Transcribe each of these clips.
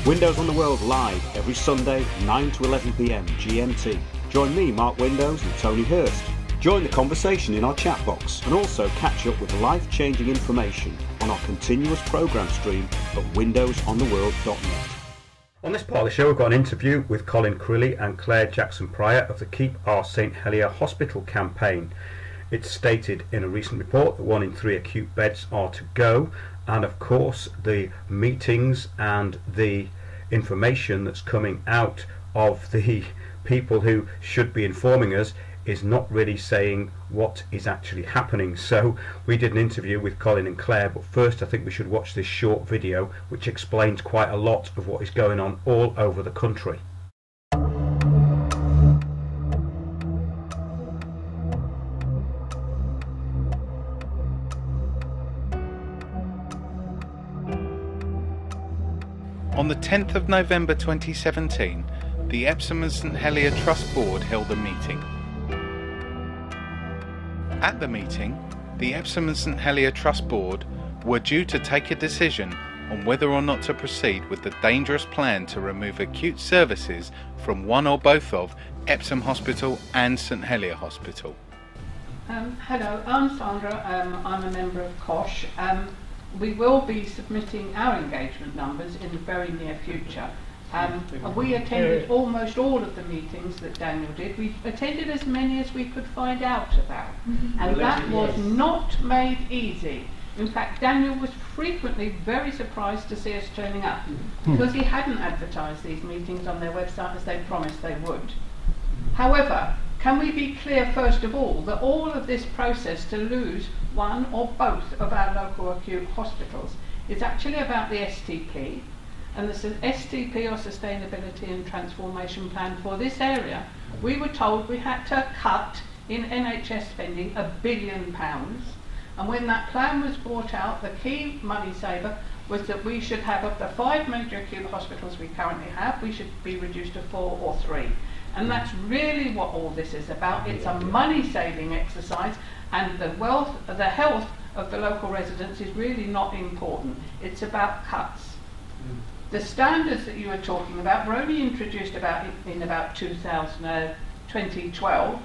Windows on the World live every Sunday, 9 to 11 PM GMT. Join me, Mark Windows, and Tony Hurst. Join the conversation in our chat box and also catch up with life-changing information on our continuous programme stream at windowsontheworld.net. On this part of the show, we've got an interview with Colin Crilly and Claire Jackson-Pryor of the Keep Our St Helier Hospital Campaign. It's stated in a recent report that 1 in 3 acute beds are to go, and of course the meetings and the information that's coming out of the people who should be informing us is not really saying what is actually happening. So we did an interview with Colin and Claire, but first I think we should watch this short video which explains quite a lot of what is going on all over the country. On the 10th of November 2017, the Epsom and St Helier Trust Board held a meeting. At the meeting, the Epsom and St Helier Trust Board were due to take a decision on whether or not to proceed with the dangerous plan to remove acute services from one or both of Epsom Hospital and St Helier Hospital. Hello, I'm Sandra. I'm a member of COSH. We will be submitting our engagement numbers in the very near future. We attended almost all of the meetings that Daniel did. We attended as many as we could find out about, and that was not made easy. In fact, Daniel was frequently very surprised to see us turning up, because he hadn't advertised these meetings on their website as they promised they would. However, can we be clear first of all that all of this process to lose one or both of our local acute hospitals is actually about the STP, and the STP, or Sustainability and Transformation Plan, for this area. We were told we had to cut in NHS spending £1 billion, and when that plan was brought out, the key money saver was that we should have, of the 5 major acute hospitals we currently have, we should be reduced to 4 or 3. And that's really what all this is about. It's a money-saving exercise, and the health of the local residents is really not important. It's about cuts. The standards that you were talking about were only introduced in about 2012,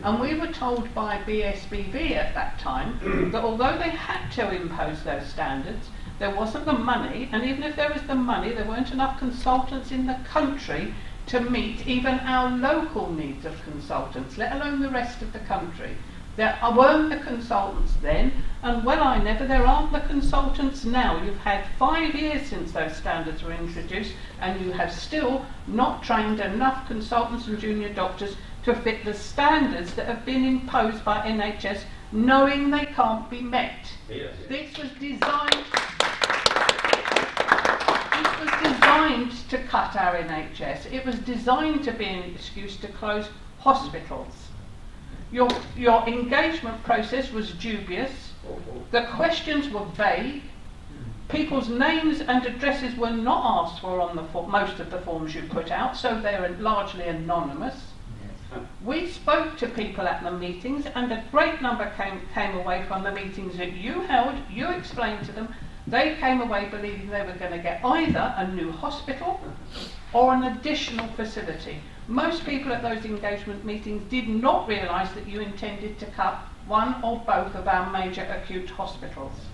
and we were told by BSBB at that time that although they had to impose those standards, there wasn't the money, and even if there was the money, there weren't enough consultants in the country to meet even our local needs of consultants, let alone the rest of the country. There weren't the consultants then, and well, there aren't the consultants now. You've had 5 years since those standards were introduced, and you have still not trained enough consultants and junior doctors to fit the standards that have been imposed by NHS, knowing they can't be met. This was designed to cut our NHS. It was designed to be an excuse to close hospitals. Your engagement process was dubious. The questions were vague. People's names and addresses were not asked for on most of the forms you put out, so they are largely anonymous. We spoke to people at the meetings, and a great number came away from the meetings that you held. You explained to them. They came away believing they were going to get either a new hospital or an additional facility. Most people at those engagement meetings did not realise that you intended to cut one or both of our major acute hospitals.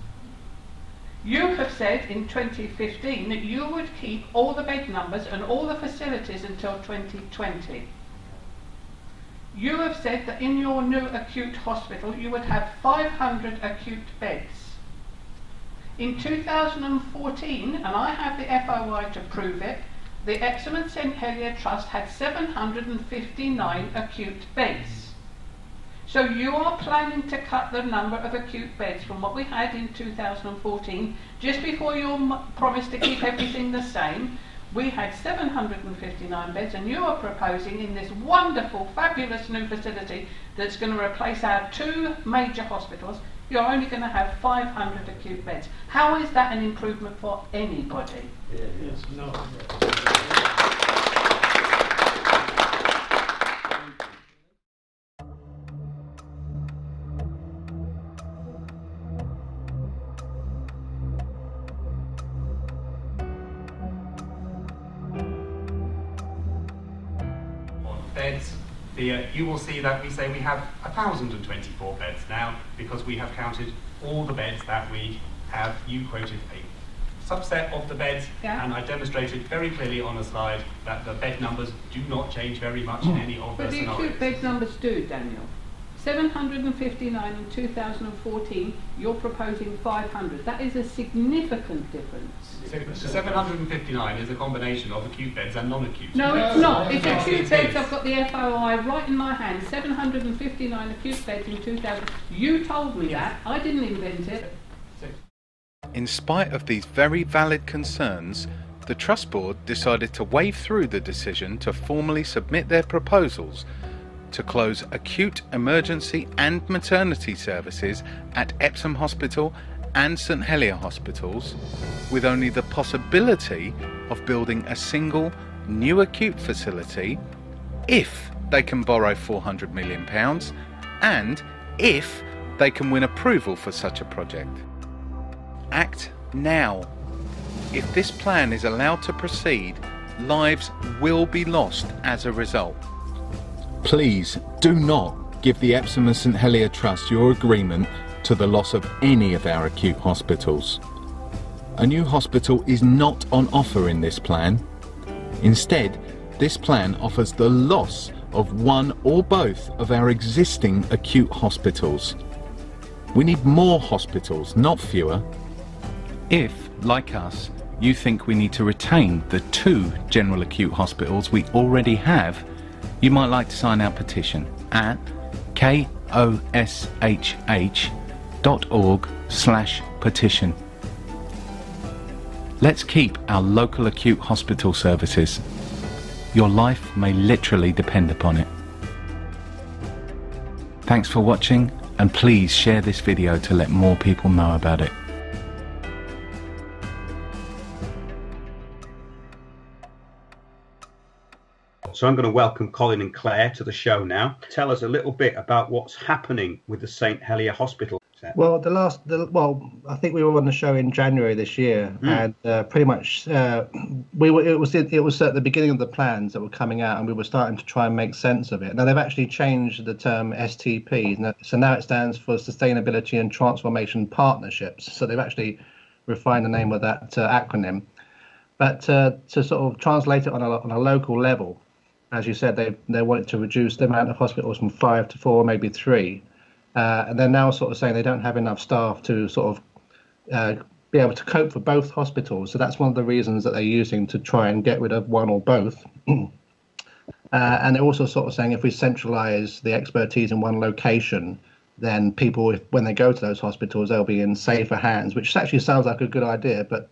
You have said in 2015 that you would keep all the bed numbers and all the facilities until 2020. You have said that in your new acute hospital you would have 500 acute beds. In 2014, and I have the FOI to prove it, the Epsom and St Helier Trust had 759 acute beds. So you are planning to cut the number of acute beds from what we had in 2014, just before you promised to keep everything the same. We had 759 beds, and you are proposing in this wonderful, fabulous new facility that's going to replace our 2 major hospitals, you're only going to have 500 acute beds. How is that an improvement for anybody? Yes, no. beds, you will see that we say we have 1,024 beds now, because we have counted all the beds that we have. You quoted a subset of the beds, and I demonstrated very clearly on a slide that the bed numbers do not change very much in any of the scenarios. But the acute bed numbers do, Daniel. 759 in 2014, you're proposing 500. That is a significant difference. So 759 is a combination of acute beds and non-acute. No, it's not. It's acute beds. I've got the FOI right in my hand. 759 acute beds in 2000. You told me that. I didn't invent it. In spite of these very valid concerns, the Trust Board decided to wade through the decision to formally submit their proposals to close acute, emergency and maternity services at Epsom Hospital and St Helier Hospitals, with only the possibility of building a single new acute facility if they can borrow £400 million and if they can win approval for such a project. Act now. If this plan is allowed to proceed, lives will be lost as a result. Please do not give the Epsom and St Helier Trust your agreement to the loss of any of our acute hospitals. A new hospital is not on offer in this plan. Instead, this plan offers the loss of one or both of our existing acute hospitals. We need more hospitals, not fewer. If, like us, you think we need to retain the 2 general acute hospitals we already have, you might like to sign our petition at koshh.org/petition. Let's keep our local acute hospital services. Your life may literally depend upon it. Thanks for watching, and please share this video to let more people know about it. So I'm going to welcome Colin and Claire to the show now. Tell us a little bit about what's happening with the St Helier Hospital. Well, I think we were on the show in January this year, and pretty much it was at the beginning of the plans that were coming out, and we were starting to try and make sense of it. Now they've actually changed the term STP, so now it stands for Sustainability and Transformation Partnerships. So they've actually refined the name of that acronym. But to sort of translate it on a local level, as you said, they wanted to reduce the amount of hospitals from 5 to 4, maybe 3. And they're now sort of saying they don't have enough staff to sort of be able to cope for both hospitals. So that's one of the reasons that they're using to try and get rid of one or both. And they're also sort of saying if we centralise the expertise in one location, then people, when they go to those hospitals, they'll be in safer hands, which actually sounds like a good idea. But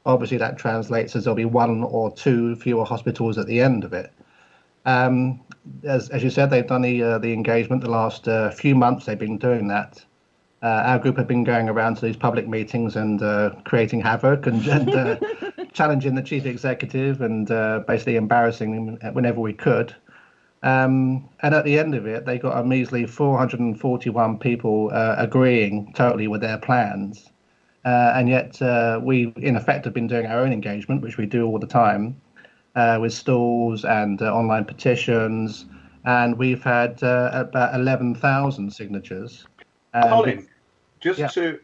obviously that translates as there'll be 1 or 2 fewer hospitals at the end of it. As you said, they've done the engagement the last few months. They've been doing that. Our group have been going around to these public meetings and creating havoc and challenging the chief executive and basically embarrassing him whenever we could. And at the end of it, they got a measly 441 people agreeing totally with their plans. And yet we, in effect, have been doing our own engagement, which we do all the time, with stalls and online petitions, and we've had about 11,000 signatures. Colin, just to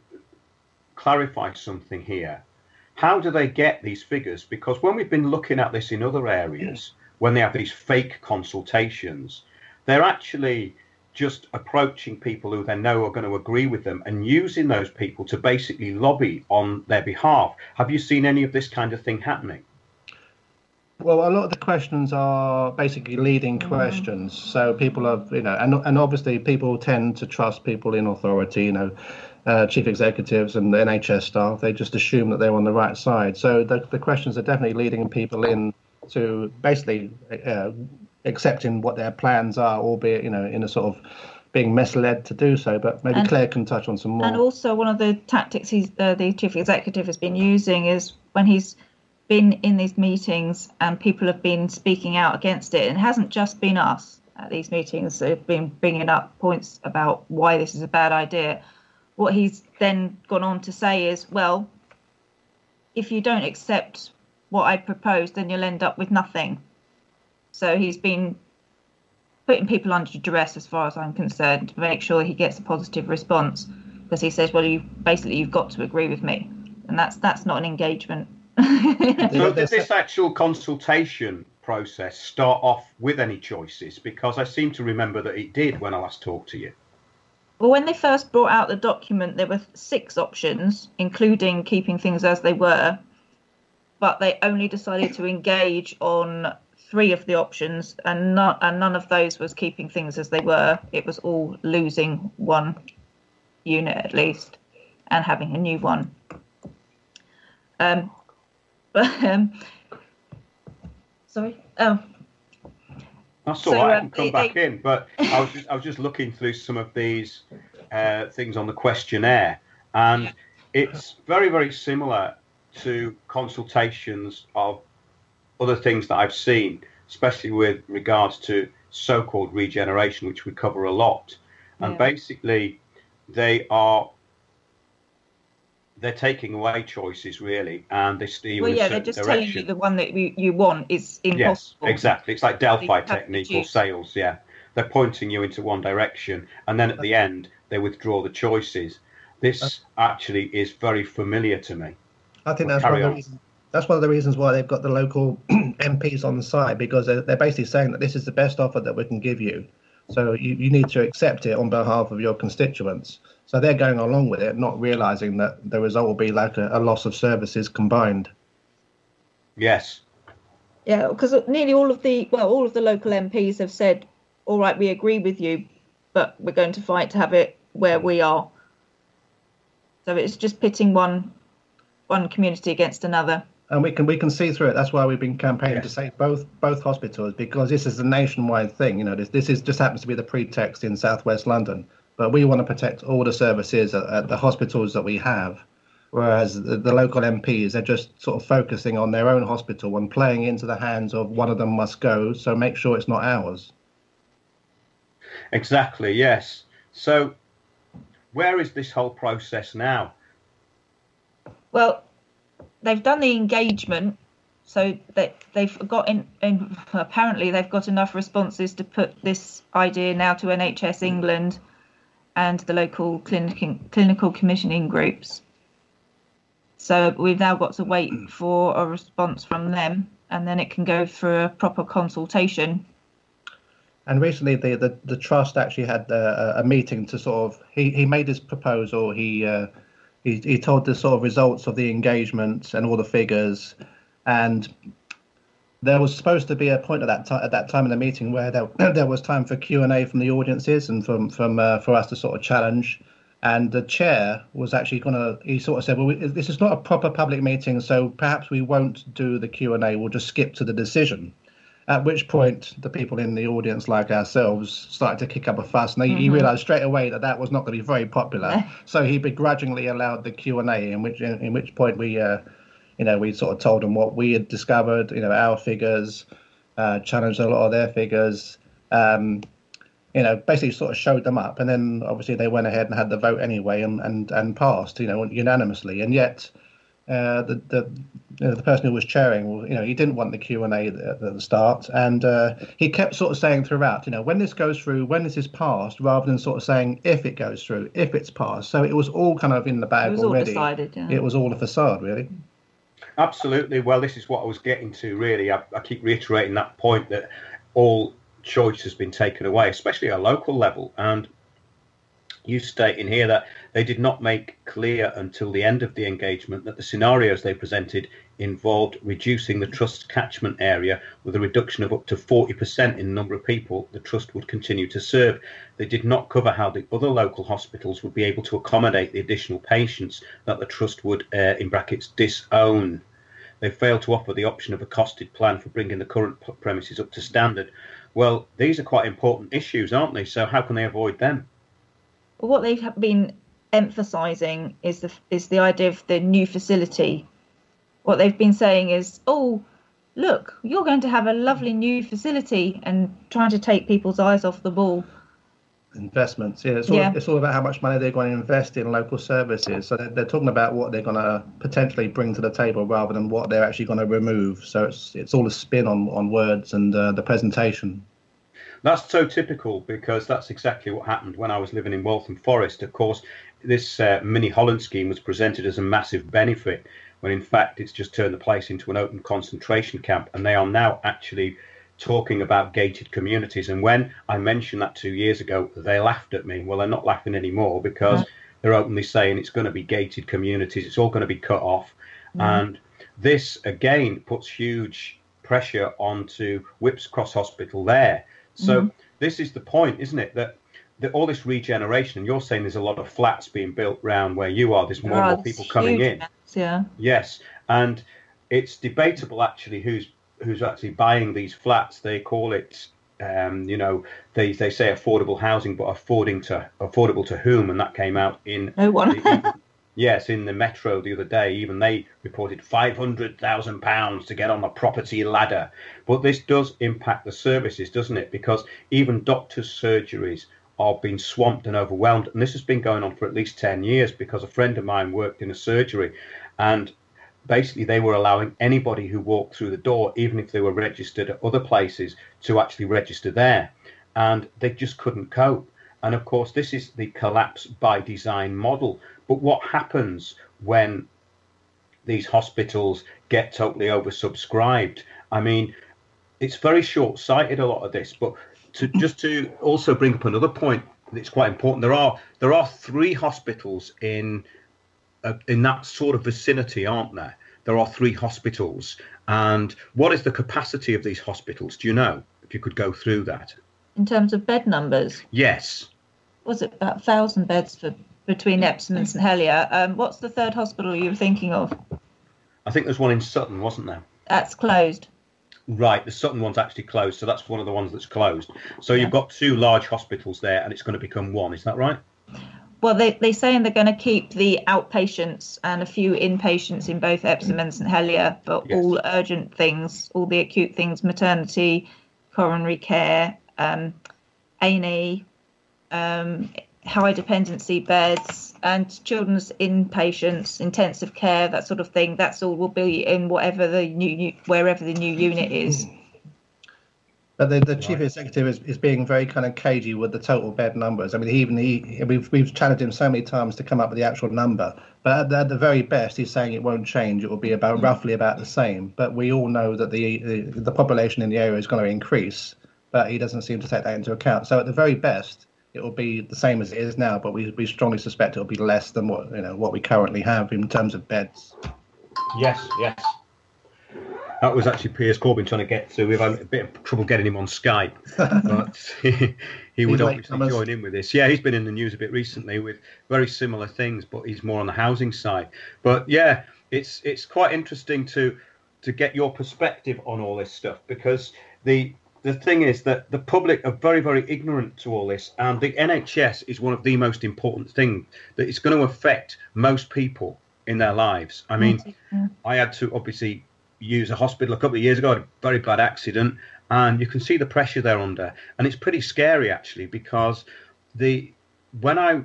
clarify something here, how do they get these figures? Because when we've been looking at this in other areas, when they have these fake consultations, they're actually just approaching people who they know are going to agree with them and using those people to basically lobby on their behalf. Have you seen any of this kind of thing happening? Well, a lot of the questions are basically leading questions. So people are, and obviously people tend to trust people in authority, chief executives and the NHS staff. They just assume that they're on the right side. So the questions are definitely leading people in to basically accepting what their plans are, albeit, in a sort of being misled to do so. But maybe Claire can touch on some more. And also one of the tactics the chief executive has been using is when he's been in these meetings and people have been speaking out against it. And it hasn't just been us at these meetings. They've been bringing up points about why this is a bad idea. What he's then gone on to say is, well, if you don't accept what I propose, then you'll end up with nothing. So he's been putting people under duress, as far as I'm concerned, to make sure he gets a positive response, because he says, well, you've got to agree with me, and that's not an engagement. So did this actual consultation process start off with any choices? Because I seem to remember that it did when I last talked to you. Well, when they first brought out the document, there were 6 options, including keeping things as they were, but they only decided to engage on 3 of the options, and none of those was keeping things as they were. It was all losing one unit at least and having a new one. Sorry. That's all right. I can come back in, but I was just looking through some of these things on the questionnaire, and it's very, very similar to consultations of other things that I've seen, especially with regards to so-called regeneration, which we cover a lot. And basically, they're taking away choices, really, and they steer you in a certain they're just direction. telling you the one that you want is impossible. Yes, exactly. It's like Delphi technique or sales, yeah. They're pointing you into one direction, and then at the end, they withdraw the choices. This actually is very familiar to me. I think that's one of the reasons why they've got the local MPs on the side, because they're basically saying that this is the best offer that we can give you. So you need to accept it on behalf of your constituents. So they're going along with it, not realising that the result will be like a loss of services combined. Yes. Yeah, because nearly all of the local MPs have said, all right, we agree with you, but we're going to fight to have it where we are. So it's just pitting one community against another. And we can see through it. That's why we've been campaigning to save both hospitals, because this is a nationwide thing. You know, this just happens to be the pretext in southwest London, but we want to protect all the services at the hospitals that we have, whereas the local MPs are just sort of focusing on their own hospital and playing into the hands of one of them must go, so make sure it's not ours. Exactly. Yes. So, where is this whole process now? Well, they've done the engagement, so that they've got apparently they've got enough responses to put this idea now to NHS England and the local clinical commissioning groups. So we've now got to wait for a response from them, and then it can go for a proper consultation. And recently, the trust actually had a meeting to sort of he made his proposal. He told the sort of results of the engagement and all the figures, and there was supposed to be a point at that time in the meeting where there was time for Q&A from the audiences and for us to sort of challenge. And the chair was actually he sort of said, well, this is not a proper public meeting, so perhaps we won't do the Q&A. We'll just skip to the decision. At which point, the people in the audience, like ourselves, started to kick up a fuss, and he realised straight away that was not going to be very popular. So he begrudgingly allowed the Q&A, in which point we sort of told them what we had discovered, our figures, challenged a lot of their figures, basically sort of showed them up, and then obviously they went ahead and had the vote anyway and passed, unanimously, and yet. The person who was chairing, he didn't want the Q&A at the start, and he kept sort of saying throughout, when this goes through, when this is passed, rather than sort of saying if it goes through, if it's passed. So it was all kind of in the bag already. It was all decided, yeah. It was all a facade, really. Absolutely. Well, this is what I was getting to, really. I keep reiterating that point that all choice has been taken away, especially at a local level, and you state in here that they did not make clear until the end of the engagement that the scenarios they presented involved reducing the trust's catchment area with a reduction of up to 40% in the number of people the trust would continue to serve. They did not cover how the other local hospitals would be able to accommodate the additional patients that the trust would, in brackets, disown. They failed to offer the option of a costed plan for bringing the current premises up to standard. Well, these are quite important issues, aren't they? So how can they avoid them? What they've been emphasising is the idea of the new facility. What they've been saying is, oh, look, you're going to have a lovely new facility, and trying to take people's eyes off the ball. Investments, it's all about how much money they're going to invest in local services. So they're talking about what they're going to potentially bring to the table rather than what they're actually going to remove. So it's all a spin on words and the presentation. That's so typical, because that's exactly what happened when I was living in Waltham Forest. Of course, this mini Holland scheme was presented as a massive benefit, when in fact it's just turned the place into an open concentration camp, and they are now actually talking about gated communities. And when I mentioned that 2 years ago, they laughed at me. Well, they're not laughing anymore, because they're openly saying it's going to be gated communities, it's all going to be cut off. And this again puts huge pressure onto Whipps Cross Hospital there. So this is the point, isn't it, that all this regeneration, and you're saying there's a lot of flats being built around where you are, there's more and more people coming in. Yeah. Yes, and it's debatable actually who's actually buying these flats. They call it, you know, they say affordable housing, but affordable to whom? And that came out in no one. Yes, in the Metro the other day. Even they reported £500,000 to get on the property ladder. But this does impact the services, doesn't it? Because even doctors' surgeries are being swamped and overwhelmed. And this has been going on for at least 10 years, because a friend of mine worked in a surgery, and basically they were allowing anybody who walked through the door, even if they were registered at other places, to actually register there. And they just couldn't cope. And of course, this is the collapse by design model. But what happens when these hospitals get totally oversubscribed? I mean, it's very short-sighted, a lot of this. But to also bring up another point that's quite important, there are 3 hospitals in that sort of vicinity, aren't there? There are 3 hospitals. And what is the capacity of these hospitals? Do you know? If you could go through that. In terms of bed numbers? Yes. Was it about 1,000 beds between Epsom and St Helier? What's the third hospital you were thinking of? I think there's one in Sutton, wasn't there? That's closed. Right, the Sutton one's actually closed, so that's one of the ones that's closed. So you've got 2 large hospitals there, and it's going to become 1, is that right? Well, they're saying they're going to keep the outpatients and a few inpatients in both Epsom and St Helier, but all urgent things, all the acute things, maternity, coronary care, A&E, high dependency beds, and children's inpatients, intensive care, that sort of thing. That's all will be in wherever the new unit is. But the chief executive is being very kind of cagey with the total bed numbers. I mean, we've challenged him so many times to come up with the actual number. But at the very best, he's saying it won't change. It will be roughly about the same. But we all know that the population in the area is going to increase. But he doesn't seem to take that into account. So at the very best, it will be the same as it is now. But we strongly suspect it will be less than what we currently have in terms of beds. Yes. That was actually Piers Corbyn trying to get to. We've had a bit of trouble getting him on Skype, but he would obviously join in with this. Yeah, he's been in the news a bit recently with very similar things, but he's more on the housing side. But yeah, it's quite interesting to get your perspective on all this stuff, because the thing is that the public are very, very ignorant to all this, and the NHS is one of the most important things that it's going to affect most people in their lives. I mean, I had to obviously use a hospital a couple of years ago. I had a very bad accident, and you can see the pressure they're under, and it's pretty scary actually, because when I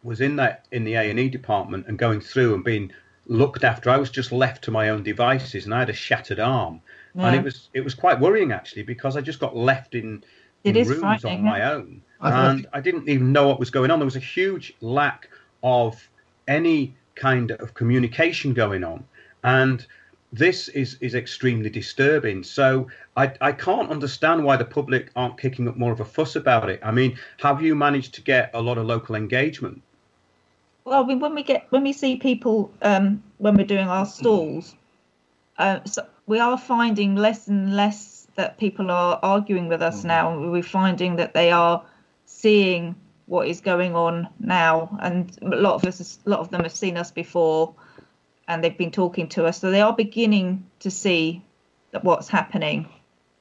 was in the A&E department and going through and being looked after, I was just left to my own devices, and I had a shattered arm, and it was quite worrying actually, because I just got left in rooms on my own, and I didn't even know what was going on. There was a huge lack of any kind of communication going on, and this is extremely disturbing. So I can't understand why the public aren't kicking up more of a fuss about it. I mean, have you managed to get a lot of local engagement? Well, I mean, when we see people when we're doing our stalls, so we are finding less and less that people are arguing with us now. We're finding that they are seeing what is going on now, and a lot of them have seen us before, and they've been talking to us, so they are beginning to see what's happening.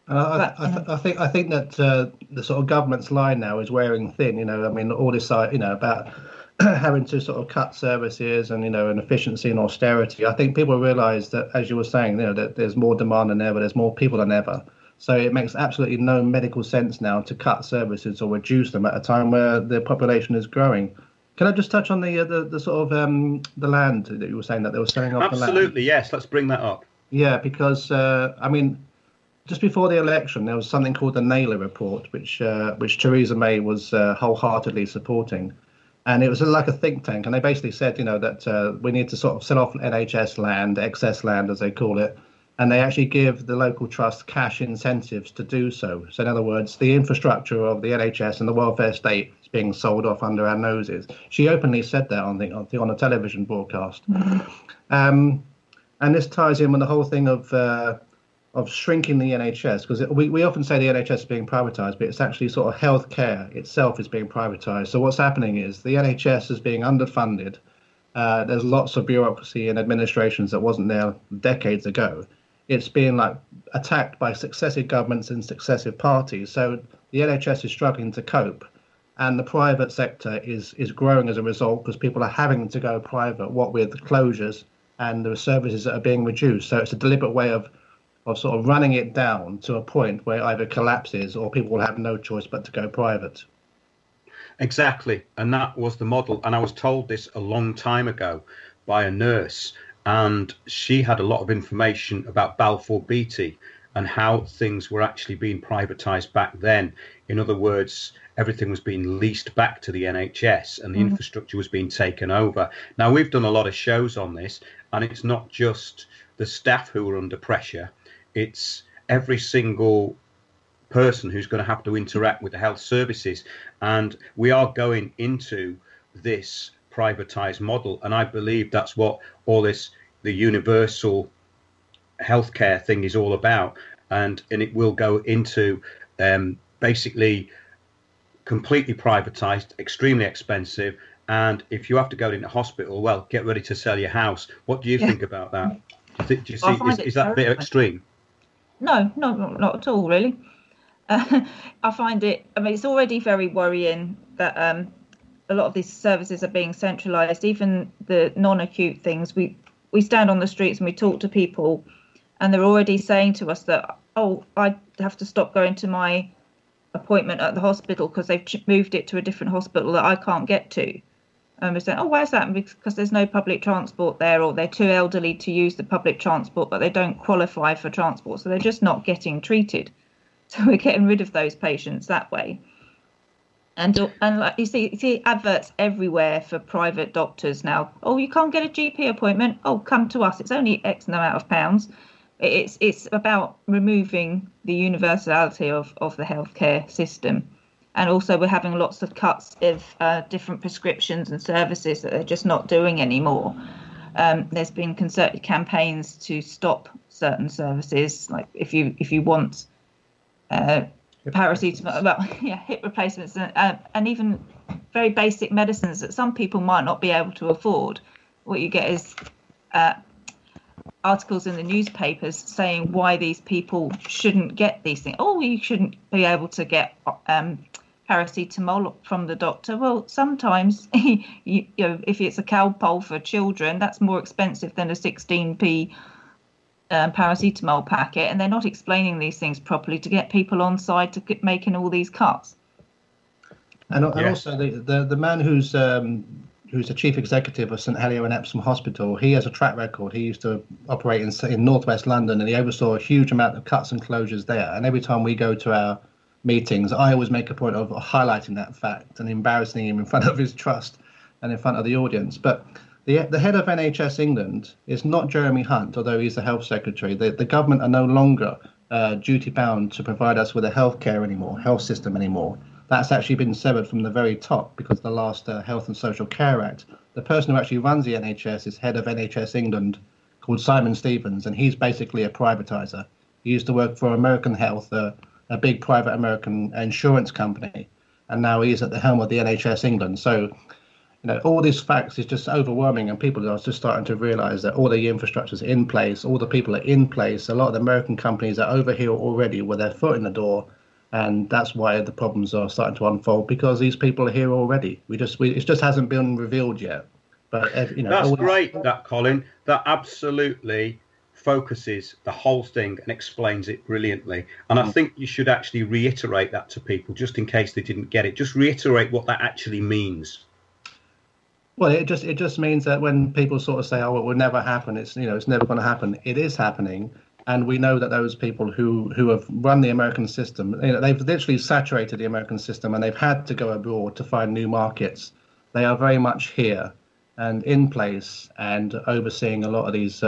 I think that the sort of government's line now is wearing thin. I mean, all this about having to sort of cut services and and efficiency and austerity. I think people realise that, as you were saying, that there's more demand than ever, there's more people than ever. So it makes absolutely no medical sense now to cut services or reduce them at a time where the population is growing. Can I just touch on the sort of the land that you were saying that they were selling off? Absolutely, yes. Let's bring that up. Yeah, because I mean, just before the election, there was something called the Naylor Report, which Theresa May was wholeheartedly supporting. And it was like a think tank. And they basically said, that we need to sort of sell off NHS land, excess land, as they call it. And they actually give the local trust cash incentives to do so. So in other words, the infrastructure of the NHS and the welfare state is being sold off under our noses. She openly said that on a television broadcast. And this ties in with the whole thing of shrinking the NHS, because we often say the NHS is being privatised, but it's actually sort of healthcare itself is being privatised. So what's happening is the NHS is being underfunded. There's lots of bureaucracy and administrations that wasn't there decades ago. It's being attacked by successive governments and successive parties. So the NHS is struggling to cope, and the private sector is growing as a result, because people are having to go private, what with the closures and the services that are being reduced. So it's a deliberate way of sort of running it down to a point where it either collapses or people will have no choice but to go private. Exactly. And that was the model. And I was told this a long time ago by a nurse, and she had a lot of information about Balfour Beatty and how things were actually being privatised back then. In other words, everything was being leased back to the NHS and the infrastructure was being taken over. Now, we've done a lot of shows on this, and it's not just the staff who are under pressure. It's every single person who's going to have to interact with the health services. And we are going into this privatised model. And I believe that's what all this, the universal healthcare thing is all about. And it will go into basically completely privatised, extremely expensive. And if you have to go into hospital, well, get ready to sell your house. What do you think about that? Do you see, is that a bit extreme? No, not at all, really. I find it, it's already very worrying that a lot of these services are being centralised, even the non-acute things. We stand on the streets and we talk to people, and they're already saying to us that, I have to stop going to my appointment at the hospital because they've moved it to a different hospital that I can't get to. And we're saying, where's that? Because there's no public transport there, or they're too elderly to use the public transport, but they don't qualify for transport, so they're just not getting treated. So we're getting rid of those patients that way. And like you see adverts everywhere for private doctors now. You can't get a GP appointment. Come to us. It's only X amount of pounds. It's about removing the universality of the healthcare system. And also we're having lots of cuts of different prescriptions and services that they're just not doing anymore. There's been concerted campaigns to stop certain services, like if you want paracetamol, hip replacements, and even very basic medicines that some people might not be able to afford. What you get is articles in the newspapers saying why these people shouldn't get these things. You shouldn't be able to get paracetamol from the doctor. Well, sometimes if it's a Calpol for children, that's more expensive than a 16p paracetamol packet, and they're not explaining these things properly to get people on side to making all these cuts. And also the man who's the chief executive of St Helier and Epsom Hospital, he has a track record. He used to operate in northwest London, and he oversaw a huge amount of cuts and closures there. And every time we go to our meetings, I always make a point of highlighting that fact and embarrassing him in front of his trust and in front of the audience. But the head of NHS England is not Jeremy Hunt, although he's the health secretary. The government are no longer duty bound to provide us with a health system anymore. That's actually been severed from the very top because the last Health and Social Care Act. The person who actually runs the NHS is head of NHS England, called Simon Stevens, and he's basically a privatiser. He used to work for American Health, a big private American insurance company, and now he's at the helm of the NHS England. So, all these facts is just overwhelming, and people are just starting to realise that all the infrastructure's in place, all the people are in place. A lot of the American companies are over here already with their foot in the door, and that's why the problems are starting to unfold, because these people are here already. It just hasn't been revealed yet. But that's great, that Colin. That absolutely focuses the whole thing and explains it brilliantly. And I think you should actually reiterate that to people, just in case they didn't get it. Just reiterate what that actually means. Well, it just means that when people sort of say, "Oh, it will never happen," it's never going to happen. It is happening, And we know that those people who have run the American system, they've literally saturated the American system, and they've had to go abroad to find new markets. They are very much here and in place and overseeing a lot of these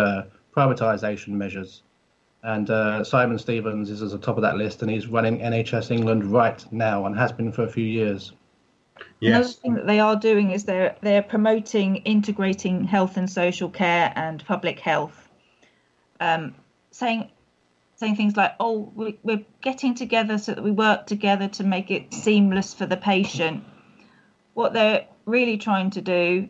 privatization measures. And Simon Stevens is at the top of that list, and he's running NHS England right now and has been for a few years. Yes. Another thing that they are doing is they're promoting integrating health and social care and public health, saying things like, "Oh, we're getting together so that we work together to make it seamless for the patient." What they're really trying to do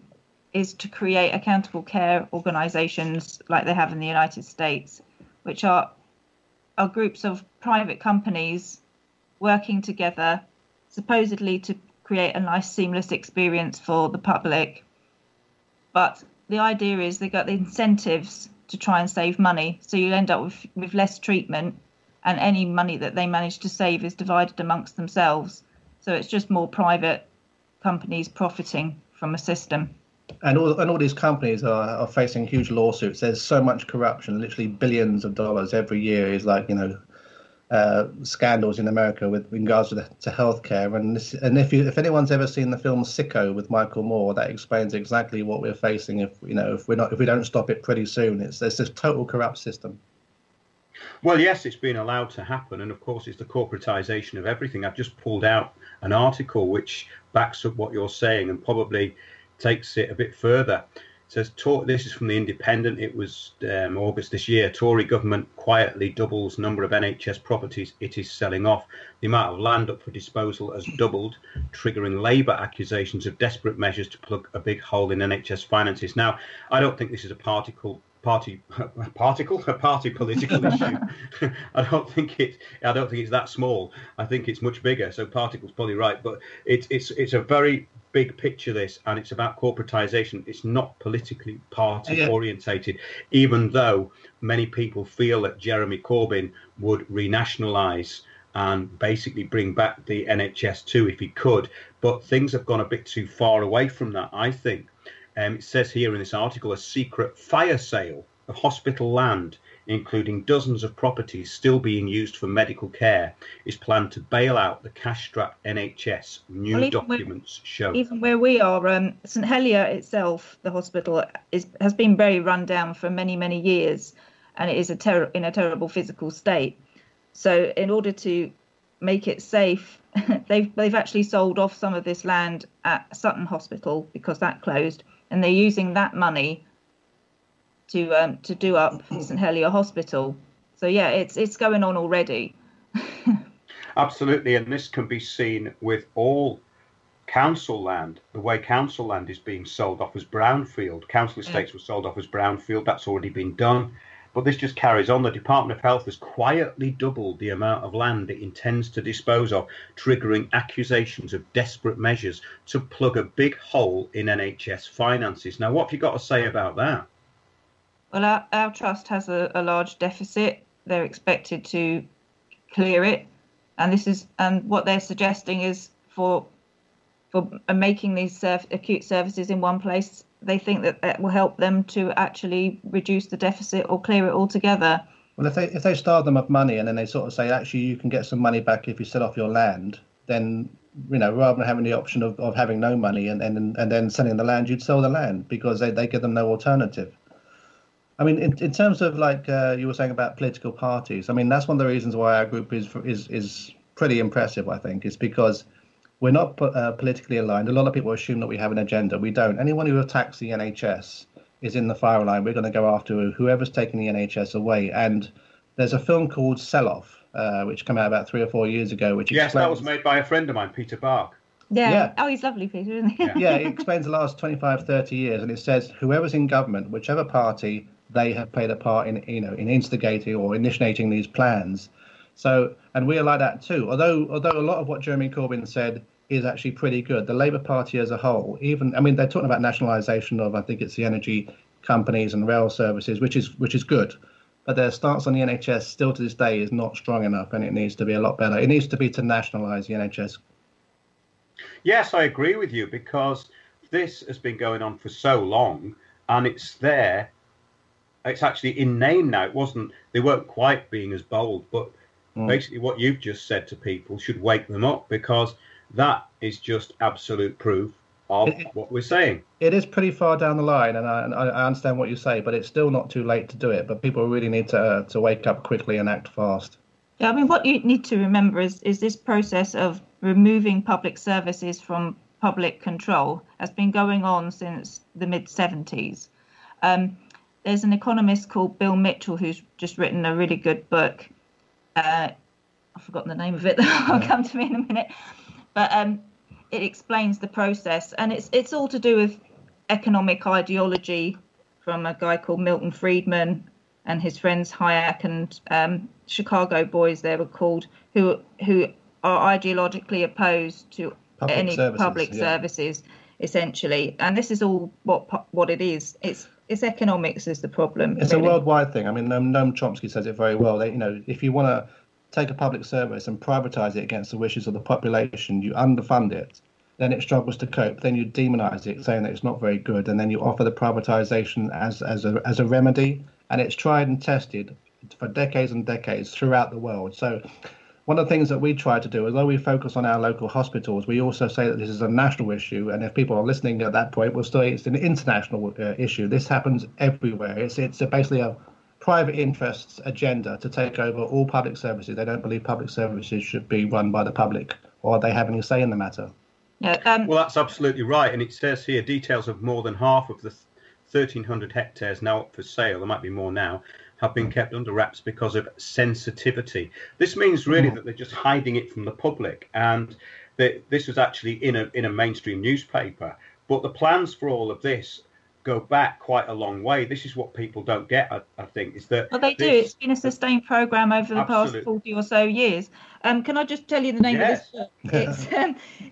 is to create accountable care organisations like they have in the United States, which are groups of private companies working together, supposedly to create a nice seamless experience for the public. But the idea is they got the incentives to try and save money, so you'll end up with less treatment, and any money that they manage to save is divided amongst themselves. So it's just more private companies profiting from a system. And all these companies are facing huge lawsuits. There's so much corruption, literally billions of dollars every year is scandals in America with regards to healthcare. And if anyone's ever seen the film Sicko with Michael Moore, that explains exactly what we're facing if we don't stop it pretty soon. There's this total corrupt system. Well, yes, it's been allowed to happen, and of course it's the corporatization of everything. I've just pulled out an article which backs up what you're saying and probably takes it a bit further. It says, this is from The Independent, it was August this year, Tory government quietly doubles number of NHS properties it is selling off. The amount of land up for disposal has doubled, triggering Labour accusations of desperate measures to plug a big hole in NHS finances. Now, I don't think this is a party political issue. I don't think it's that small. I think it's much bigger. So particle's probably right, but it's a very big picture, this, and it's about corporatization. It's not politically party orientated, even though many people feel that Jeremy Corbyn would renationalise and basically bring back the NHS too if he could. But things have gone a bit too far away from that, I think. It says here in this article, a secret fire sale of hospital land, including dozens of properties still being used for medical care, is planned to bail out the cash-strapped NHS, new documents show. Even where we are, St Helier itself, the hospital, has been very run down for many, many years, and it is in a terrible physical state. So in order to make it safe, they've actually sold off some of this land at Sutton Hospital because that closed, and they're using that money to do up St Helier Hospital. So yeah, it's going on already. Absolutely, and this can be seen with all council land. The way council land is being sold off as brownfield. Council estates were sold off as brownfield. That's already been done. But this just carries on. The Department of Health has quietly doubled the amount of land it intends to dispose of, triggering accusations of desperate measures to plug a big hole in NHS finances. Now, what have you got to say about that? Well, our trust has a large deficit. They're expected to clear it, and what they're suggesting is for making these acute services in one place. They think that will help them to actually reduce the deficit or clear it altogether. Well, if they starve them of money and then they sort of say, actually, you can get some money back if you sell off your land, then rather than having the option of having no money and then selling the land, you'd sell the land because they give them no alternative. I mean, in terms of you were saying about political parties, I mean, that's one of the reasons why our group is pretty impressive, I think, is because we're not politically aligned. A lot of people assume that we have an agenda. We don't. Anyone who attacks the NHS is in the fire line. We're going to go after whoever's taking the NHS away. And there's a film called Sell Off, which came out about 3 or 4 years ago. Yes, that was made by a friend of mine, Peter Bark. Yeah. Oh, he's lovely, Peter, isn't he? Yeah, it explains the last 25, 30 years. And it says whoever's in government, whichever party, they have played a part in instigating or initiating these plans. So, and we are like that too. Although a lot of what Jeremy Corbyn said is actually pretty good. The Labour Party as a whole, they're talking about nationalisation of, I think it's the energy companies and rail services, which is good. But their stance on the NHS still to this day is not strong enough, and it needs to be a lot better. It needs to be to nationalise the NHS. Yes, I agree with you, because this has been going on for so long, and it's there it's actually in name now. They weren't quite being as bold, but basically what you've just said to people should wake them up, because that is just absolute proof of what we're saying. It is pretty far down the line, and I understand what you say, but it's still not too late to do it. But people really need to wake up quickly and act fast. Yeah, I mean, what you need to remember is this process of removing public services from public control has been going on since the mid-70s. There's an economist called Bill Mitchell who's just written a really good book. I've forgotten the name of it. That'll come to me in a minute. But it explains the process, and it's all to do with economic ideology from a guy called Milton Friedman and his friends Hayek and Chicago boys, they were called, who are ideologically opposed to any public services, essentially. And this is all what it is. It's economics is the problem. It's really a worldwide thing. I mean, Noam Chomsky says it very well. If you want to take a public service and privatize it against the wishes of the population, you underfund it, then it struggles to cope. Then you demonize it, saying that it's not very good, and then you offer the privatization as a remedy. And it's tried and tested for decades and decades throughout the world. So one of the things that we try to do, although we focus on our local hospitals, we also say that this is a national issue. And if people are listening at that point, we'll say it's an international issue. This happens everywhere. It's basically a private interests agenda to take over all public services. They don't believe public services should be run by the public, or they have any say in the matter. Yeah, well, that's absolutely right. And it says here details of more than half of the 1,300 hectares now up for sale, there might be more now, have been kept under wraps because of sensitivity. This means really that they're just hiding it from the public. And this was actually in a mainstream newspaper. But the plans for all of this go back quite a long way. This is what people don't get, I think, is that... Well, they do. It's been a sustained programme over the past 40 or so years. Can I just tell you the name of this book?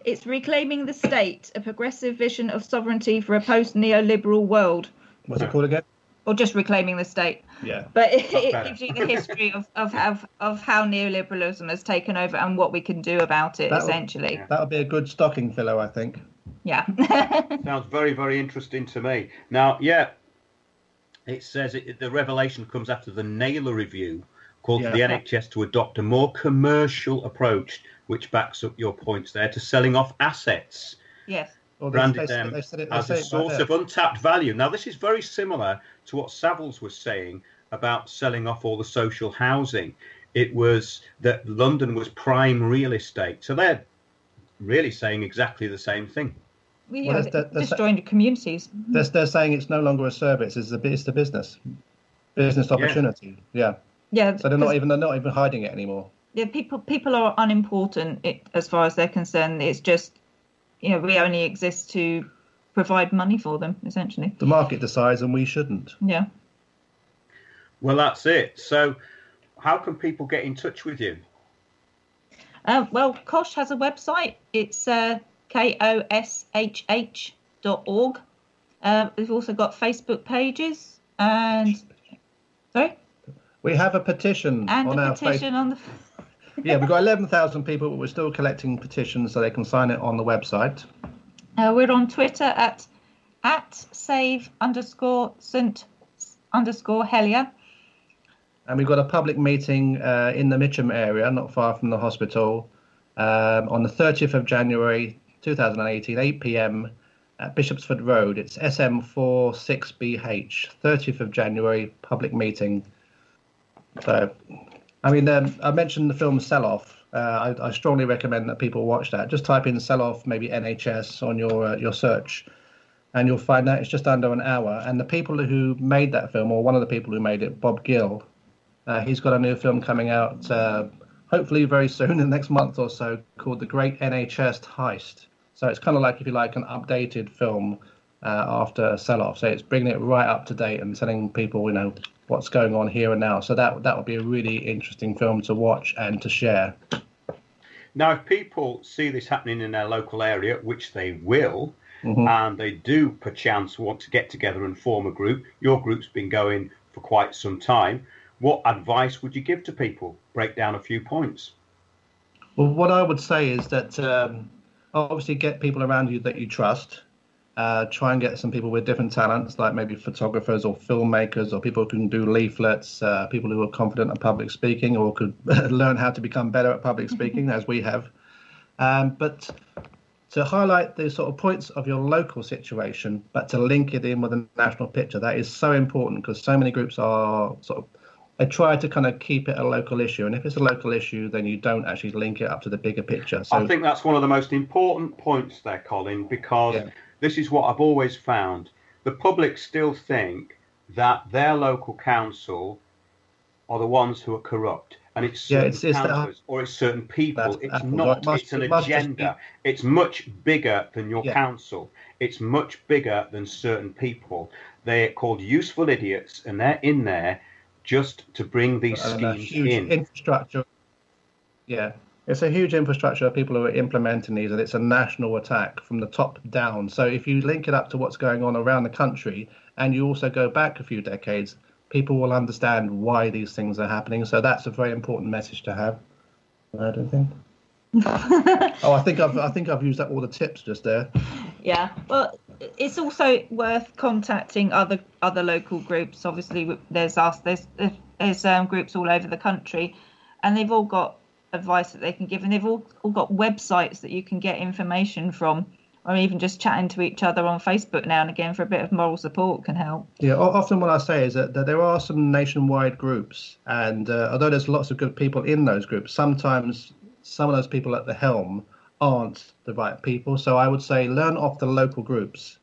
It's Reclaiming the State, A Progressive Vision of Sovereignty for a Post-Neoliberal World. What's it called again? Or just Reclaiming the State. Yeah. But it gives you the history of how neoliberalism has taken over and what we can do about it, essentially. That would be a good stocking filler, I think. Yeah. Sounds very, very interesting to me. Now, it says the revelation comes after the Naylor review called for the NHS to adopt a more commercial approach, which backs up your points there, to selling off assets. Yes. Well, branded them as a source of untapped value. Now, this is very similar to what Savills was saying about selling off all the social housing. It was that London was prime real estate. So they're really saying exactly the same thing. Well, destroying the communities. They're saying it's no longer a service; it's the business opportunity. Yeah. So they're not even hiding it anymore. Yeah, people are unimportant as far as they're concerned. It's just, we only exist to provide money for them, essentially. The market decides, and we shouldn't. Yeah. Well, that's it. So, how can people get in touch with you? Well, Kosh has a website. It's koshh.org. We've also got Facebook pages we have a petition on our Facebook. Yeah, we've got 11,000 people, but we're still collecting petitions so they can sign it on the website. We're on Twitter at save_St Helier. And we've got a public meeting in the Mitcham area, not far from the hospital, on the 30th of January 2018, 8 p.m. at Bishopsford Road. It's SM46BH, 30th of January, public meeting. So, I mean, I mentioned the film Sell-Off. I strongly recommend that people watch that. Just type in Sell-Off, maybe NHS on your search, and you'll find that it's just under an hour. And the people who made that film, or one of the people who made it, Bob Gill, he's got a new film coming out hopefully very soon, in the next month or so, called The Great NHS Heist. So it's kind of like, if you like, an updated film after Sell-Off. So it's bringing it right up to date and telling people, what's going on here and now. So that would be a really interesting film to watch and to share. Now, if people see this happening in their local area, which they will, and they do perchance want to get together and form a group, your group's been going for quite some time, what advice would you give to people? Break down a few points. Well, what I would say is that obviously get people around you that you trust. Try and get some people with different talents, like maybe photographers or filmmakers or people who can do leaflets, people who are confident at public speaking or could learn how to become better at public speaking, as we have. But to highlight the sort of points of your local situation, but to link it in with a national picture, that is so important, because so many groups are sort of, they try to kind of keep it a local issue. And if it's a local issue, then you don't actually link it up to the bigger picture. So I think that's one of the most important points there, Colin, because this is what I've always found. The public still think that their local council are the ones who are corrupt. And it's certain councillors or it's certain people. It's not. It's an agenda. It's much bigger than your council. It's much bigger than certain people. They're called useful idiots, and they're in there just to bring these schemes in. Infrastructure. Yeah, it's a huge infrastructure of people who are implementing these, and it's a national attack from the top down. So if you link it up to what's going on around the country, and you also go back a few decades, people will understand why these things are happening. So that's a very important message to have. I don't think. I think I've used up all the tips just there. Yeah, well, it's also worth contacting other local groups. Obviously, there's groups all over the country, and they've all got advice that they can give, and they've all got websites that you can get information from. Or even just chatting to each other on Facebook now and again for a bit of moral support can help. Yeah, often what I say is that there are some nationwide groups, and although there's lots of good people in those groups, sometimes some of those people at the helm aren't the right people. So I would say learn off the local groups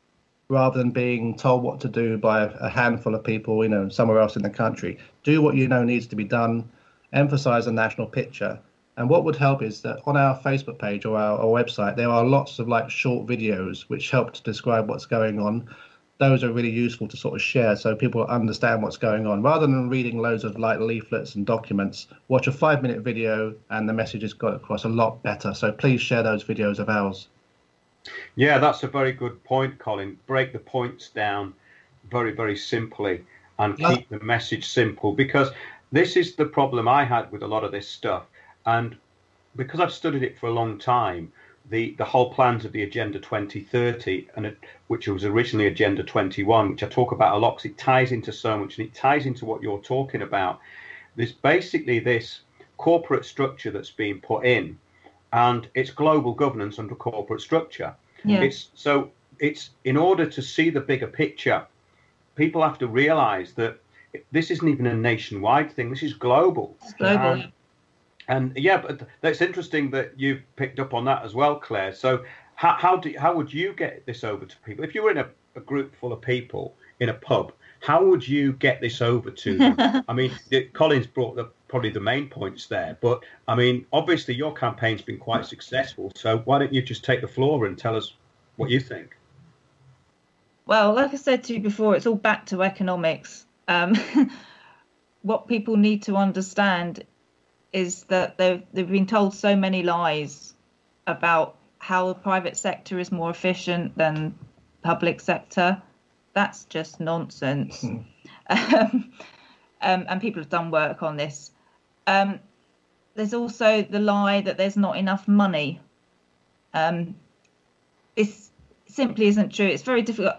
rather than being told what to do by a handful of people, somewhere else in the country. Do what you know needs to be done, emphasize the national picture. And what would help is that on our Facebook page or our website, there are lots of short videos which help to describe what's going on. Those are really useful to sort of share so people understand what's going on. Rather than reading loads of leaflets and documents, watch a 5-minute video and the message is got across a lot better. So please share those videos of ours. Yeah, that's a very good point, Colin. Break the points down very, very simply and keep the message simple, because this is the problem I had with a lot of this stuff. And because I've studied it for a long time, the whole plans of the Agenda 2030, which was originally Agenda 21, which I talk about a lot because it ties into so much, and it ties into what you're talking about. There's basically this corporate structure that's being put in, and it's global governance under corporate structure. Yeah. It's in order to see the bigger picture, people have to realise that this isn't even a nationwide thing. This is global. It's global. And but that's interesting that you picked up on that as well, Claire. So how would you get this over to people? If you were in a group full of people in a pub, how would you get this over to them? I mean, Colin's brought probably the main points there, but I mean, obviously your campaign's been quite successful. So why don't you just take the floor and tell us what you think? Well, like I said to you before, it's all back to economics. What people need to understand is that they've been told so many lies about how the private sector is more efficient than public sector. That's just nonsense. And people have done work on this. There's also the lie that there's not enough money. This simply isn't true. It's very difficult.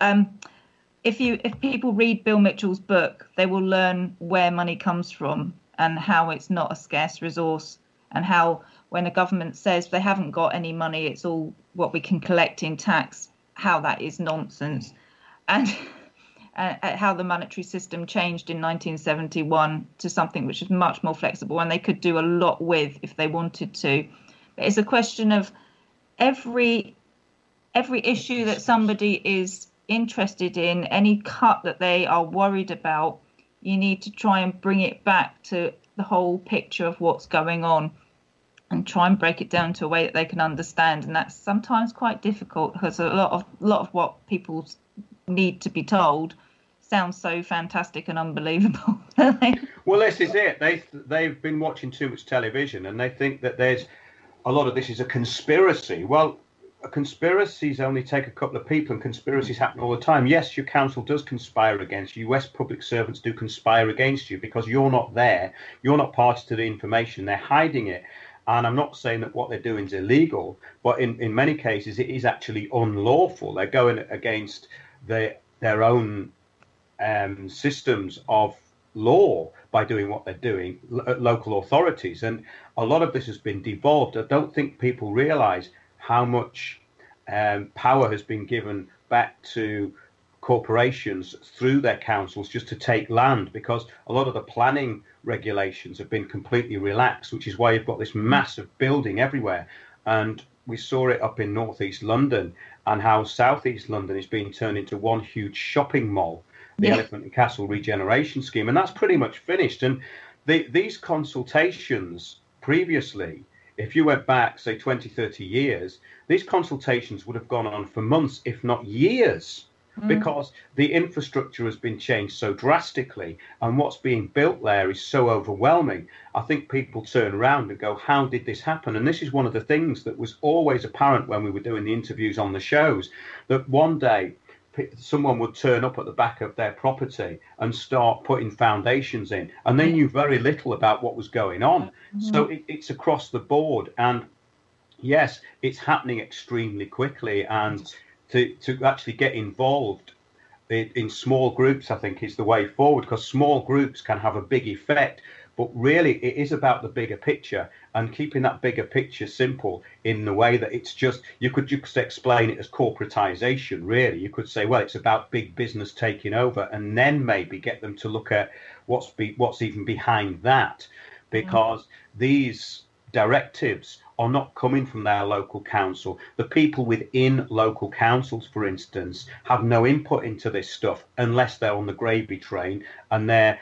If people read Bill Mitchell's book, they will learn where money comes from and how it's not a scarce resource, and how when a government says they haven't got any money, it's all what we can collect in tax, how that is nonsense. And how the monetary system changed in 1971 to something which is much more flexible and they could do a lot with if they wanted to. But it's a question of every issue that somebody is interested in, any cut that they are worried about, you need to try and bring it back to the whole picture of what's going on and try and break it down to a way that they can understand. And that's sometimes quite difficult because a lot of what people need to be told sounds so fantastic and unbelievable. Well, this is it. They've been watching too much television and they think that there's a lot of this is a conspiracy. Well, conspiracies only take a couple of people, and conspiracies happen all the time. Yes, your council does conspire against you. US public servants do conspire against you because you're not there. You're not party to the information. They're hiding it. And I'm not saying that what they're doing is illegal, but in many cases it is actually unlawful. They're going against their own systems of law by doing what they're doing, local authorities. And a lot of this has been devolved. I don't think people realise how much power has been given back to corporations through their councils just to take land, because a lot of the planning regulations have been completely relaxed, which is why you've got this massive building everywhere. And we saw it up in northeast London, and how southeast London is being turned into one huge shopping mall, the Elephant and Castle regeneration scheme, and that's pretty much finished. And these consultations previously, if you went back, say, 20, 30 years, these consultations would have gone on for months, if not years, because the infrastructure has been changed so drastically, and what's being built there is so overwhelming. I think people turn around and go, how did this happen? And this is one of the things that was always apparent when we were doing the interviews on the shows, that one day someone would turn up at the back of their property and start putting foundations in, and they knew very little about what was going on. So it's across the board, and yes, it's happening extremely quickly, and to actually get involved in small groups, I think, is the way forward, because small groups can have a big effect. But really, it is about the bigger picture, and keeping that bigger picture simple in the way that it's just, you could just explain it as corporatization, really. You could say, well, it's about big business taking over, and then maybe get them to look at what's even behind that, because these directives are not coming from their local council. The people within local councils, for instance, have no input into this stuff unless they're on the gravy train, and they're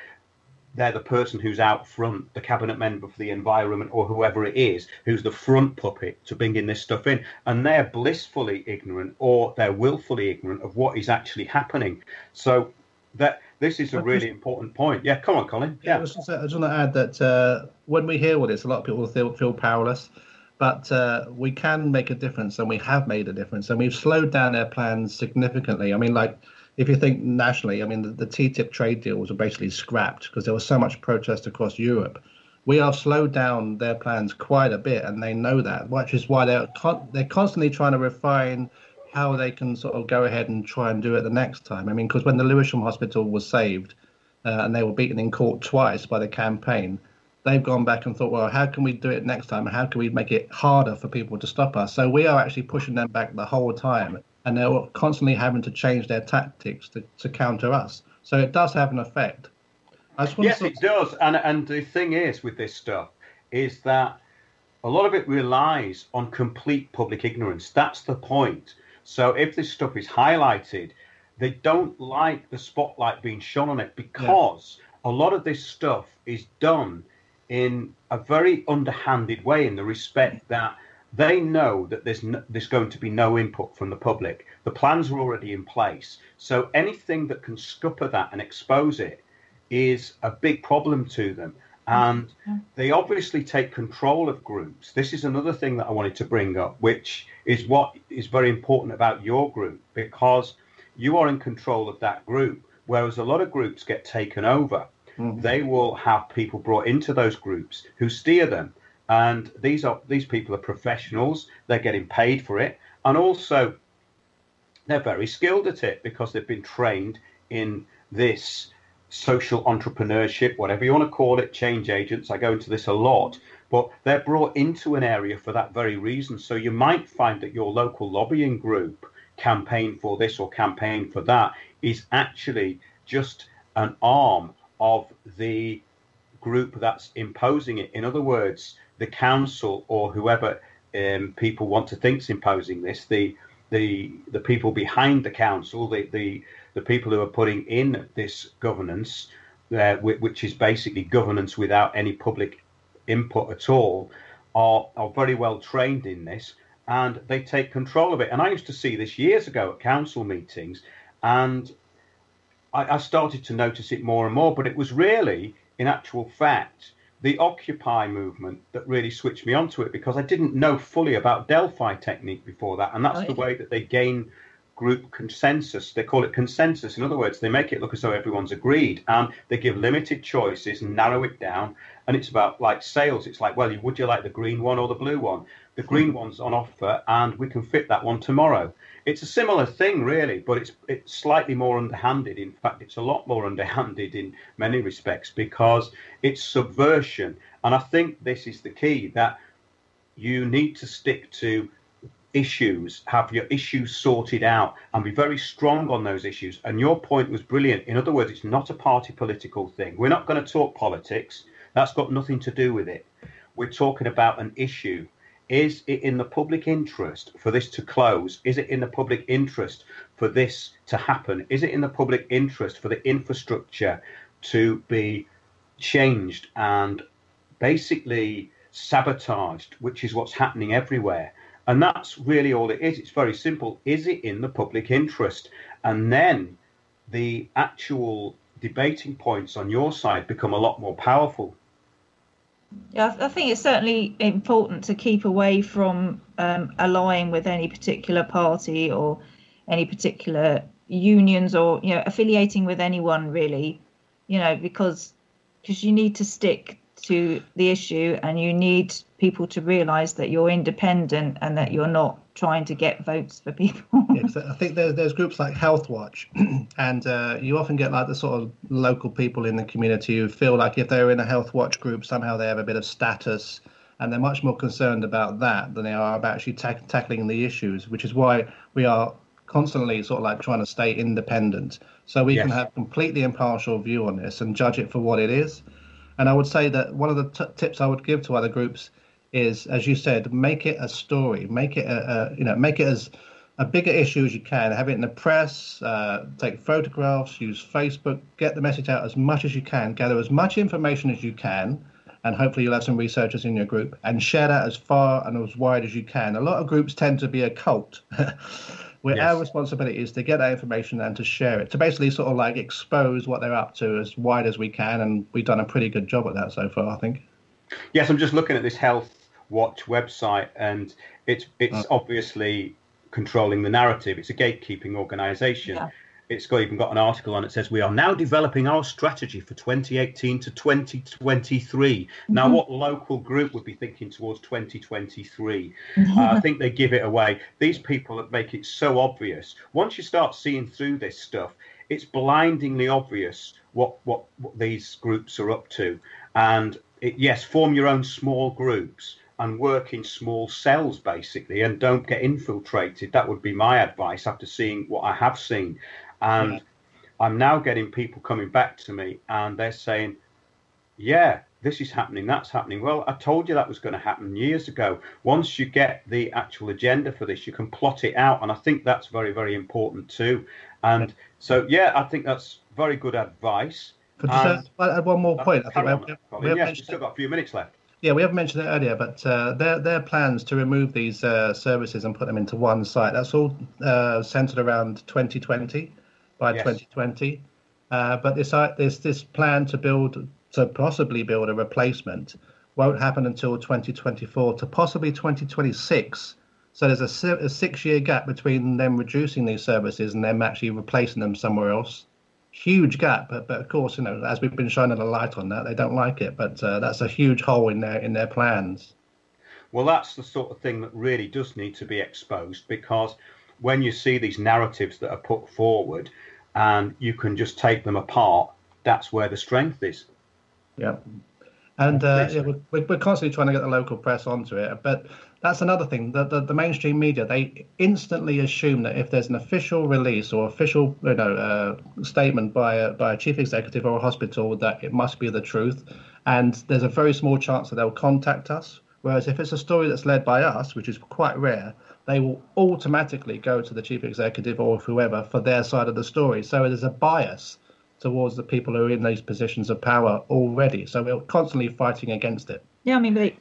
the person who's out front, the cabinet member for the environment or whoever it is, who's the front puppet to bringing this stuff in. And they're blissfully ignorant, or they're willfully ignorant of what is actually happening. So that this is a really important point. Yeah, come on, Colin. Yeah, I just want to add that when we hear all this, a lot of people feel powerless, but we can make a difference, and we have made a difference, and we've slowed down their plans significantly. I mean, like, if you think nationally, I mean, the TTIP trade deals were basically scrapped because there was so much protest across Europe. We have slowed down their plans quite a bit, and they know that, which is why they're constantly trying to refine how they can sort of go ahead and try and do it the next time. I mean, because when the Lewisham Hospital was saved and they were beaten in court twice by the campaign, they've gone back and thought, well, how can we do it next time? How can we make it harder for people to stop us? So we are actually pushing them back the whole time, and they're constantly having to change their tactics to counter us. So it does have an effect. Yes, it does. And the thing is with this stuff is that a lot of it relies on complete public ignorance. That's the point. So if this stuff is highlighted, they don't like the spotlight being shone on it, because a lot of this stuff is done in a very underhanded way, in the respect that they know that there's going to be no input from the public. The plans are already in place. So anything that can scupper that and expose it is a big problem to them. And they obviously take control of groups. This is another thing that I wanted to bring up, which is what is very important about your group, because you are in control of that group, whereas a lot of groups get taken over. They will have people brought into those groups who steer them. And these people are professionals. They're getting paid for it. And also, they're very skilled at it because they've been trained in this social entrepreneurship, whatever you want to call it, change agents. I go into this a lot. But they're brought into an area for that very reason. So you might find that your local lobbying group, campaign for this or campaign for that, is actually just an arm of the group that's imposing it. In other words, the council or whoever people want to think is imposing this, the people behind the council, the people who are putting in this governance, which is basically governance without any public input at all, are very well trained in this, and they take control of it. And I used to see this years ago at council meetings, and I started to notice it more and more, but it was really, in actual fact, the Occupy movement that really switched me onto it, because I didn't know fully about Delphi technique before that. And that's the way that they gain group consensus. They call it consensus. In other words, they make it look as though everyone's agreed, and they give limited choices and narrow it down. And it's about like sales. It's like, well, would you like the green one or the blue one? The green one's on offer, and we can fit that one tomorrow. It's a similar thing, really, but it's slightly more underhanded. In fact, it's a lot more underhanded in many respects because it's subversion. And I think this is the key, that you need to stick to issues, have your issues sorted out, and be very strong on those issues. And your point was brilliant. In other words, it's not a party political thing. We're not going to talk politics. That's got nothing to do with it. We're talking about an issue. Is it in the public interest for this to close? Is it in the public interest for this to happen? Is it in the public interest for the infrastructure to be changed and basically sabotaged, which is what's happening everywhere? And that's really all it is. It's very simple. Is it in the public interest? And then the actual debating points on your side become a lot more powerful. Yeah, I think it's certainly important to keep away from allying with any particular party or any particular unions, or affiliating with anyone really, because you need to stick to the issue, and you need people to realise that you're independent and that you're not trying to get votes for people. Yes, I think there's groups like Health Watch, and you often get like the sort of local people in the community who feel like if they're in a Health Watch group, somehow they have a bit of status, and they're much more concerned about that than they are about actually tackling the issues, which is why we are constantly sort of like trying to stay independent, so we can have completely impartial view on this and judge it for what it is. And I would say that one of the tips I would give to other groups is, as you said, make it a story, make it make it as a bigger issue as you can. Have it in the press, take photographs, use Facebook, get the message out as much as you can, gather as much information as you can, and hopefully you'll have some researchers in your group, and share that as far and as wide as you can. A lot of groups tend to be a cult, where our responsibility is to get that information and to share it, to basically sort of like expose what they're up to as wide as we can, and we've done a pretty good job at that so far, I think. Yes, I'm just looking at this Health Watch website, and it's obviously controlling the narrative. It's a gatekeeping organisation. Yeah. It's even got an article on it that says, we are now developing our strategy for 2018 to 2023. Mm-hmm. Now, what local group would be thinking towards 2023? I think they give it away. These people make it so obvious. Once you start seeing through this stuff, it's blindingly obvious what these groups are up to. And form your own small groups and work in small cells, basically, and don't get infiltrated. That would be my advice after seeing what I have seen. And I'm now getting people coming back to me, and they're saying, this is happening, that's happening. Well, I told you that was going to happen years ago. Once you get the actual agenda for this, you can plot it out. And I think that's very, very important too. And so, I think that's very good advice. I'll add one more point. I think we've still got a few minutes left. Yeah, we haven't mentioned it earlier, but their plans to remove these services and put them into one site, that's all centred around 2020, by 2020. But this plan to possibly build a replacement won't happen until 2024 to possibly 2026. So there's a 6-year gap between them reducing these services and them actually replacing them somewhere else. Huge gap, but of course, as we've been shining a light on that, they don't like it. But that's a huge hole in their plans. Well, that's the sort of thing that really does need to be exposed, because when you see these narratives that are put forward and you can just take them apart, that's where the strength is. Yeah. And we're constantly trying to get the local press onto it. But that's another thing. The mainstream media, they instantly assume that if there's an official release or official statement by a chief executive or a hospital, that it must be the truth. And there's a very small chance that they'll contact us. Whereas if it's a story that's led by us, which is quite rare, they will automatically go to the chief executive or whoever for their side of the story. So there's a bias towards the people who are in these positions of power already. So we're constantly fighting against it. Yeah, I mean,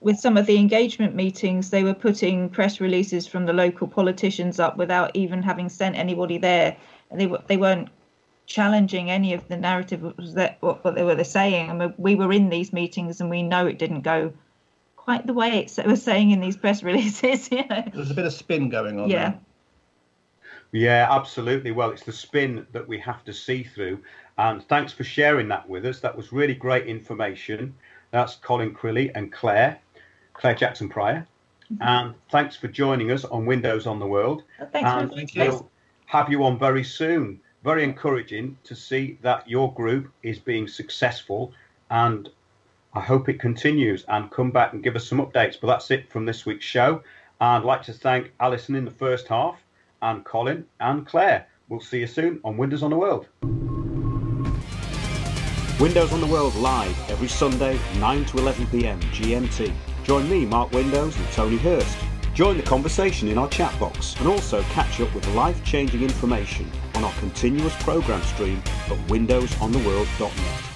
with some of the engagement meetings, they were putting press releases from the local politicians up without even having sent anybody there. They weren't challenging any of the narrative what they were saying. I mean, we were in these meetings and we know it didn't go quite the way it was saying in these press releases. There's a bit of spin going on there. Yeah, absolutely. Well, it's the spin that we have to see through. And thanks for sharing that with us. That was really great information. That's Colin Crilly and Claire Jackson Pryor. And thanks for joining us on Windows on the World. Thanks. Thank you. We'll have you on very soon. Very encouraging to see that your group is being successful, and I hope it continues, and come back and give us some updates. But that's it from this week's show. And I'd like to thank Alison in the first half, and Colin and Claire. We'll see you soon on Windows on the World. Windows on the World live every Sunday 9 to 11 p.m. GMT. Join me, Mark Windows, and Tony Hurst. Join the conversation in our chat box, and also catch up with life-changing information on our continuous programme stream at windowsontheworld.net.